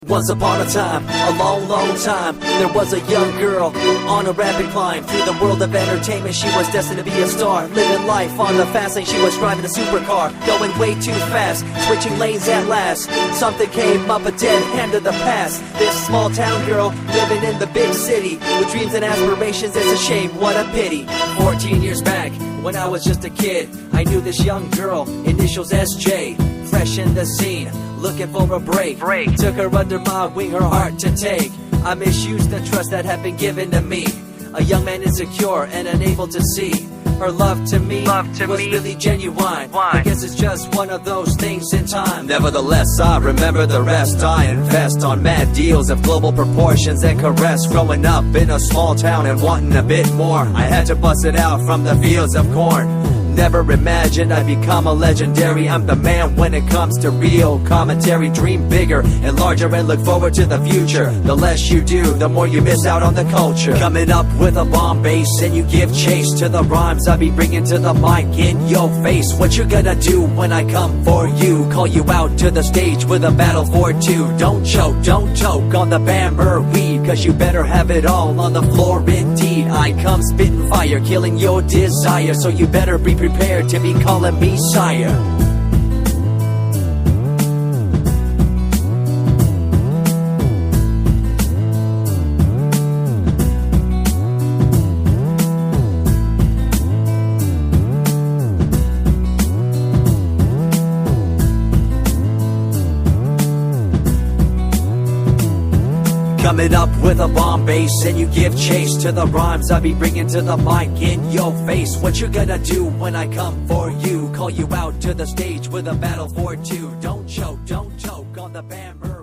Once upon a time, a long, long time, there was a young girl on a rapid climb through the world of entertainment. She was destined to be a star, living life on the fast lane. She was driving a supercar, going way too fast, switching lanes at last. Something came up, a dead hand of the past. This small town girl living in the big city with dreams and aspirations. It's a shame, what a pity. 14 years back, when I was just a kid, I knew this young girl, initials SJ, fresh in the scene, looking for a break. Took her under my wing, her heart to take. I misused the trust that had been given to me. A young man insecure and unable to see her love to me was really genuine. I guess it's just one of those things in time. Nevertheless, I remember the rest. I invest on mad deals of global proportions and caress. Growing up in a small town and wanting a bit more, I had to bust it out from the fields of corn. Never imagined I'd become a legendary. I'm the man when it comes to real commentary. Dream bigger and larger and look forward to the future. The less you do, the more you miss out on the culture. Coming up with a bomb bass and you give chase to the rhymes I be bringing to the mic in your face. What you gonna do when I come for you? Call you out to the stage with a battle for two. Don't choke on the bamber weed, cause you better have it all on the floor indeed. I come spitting fire, killing your desire, so you better be prepared to be calling me sire. Coming up with a bomb bass and you give chase to the rhymes I be bringing to the mic in your face. What you gonna do when I come for you? Call you out to the stage with a battle for two. Don't choke on the bamber.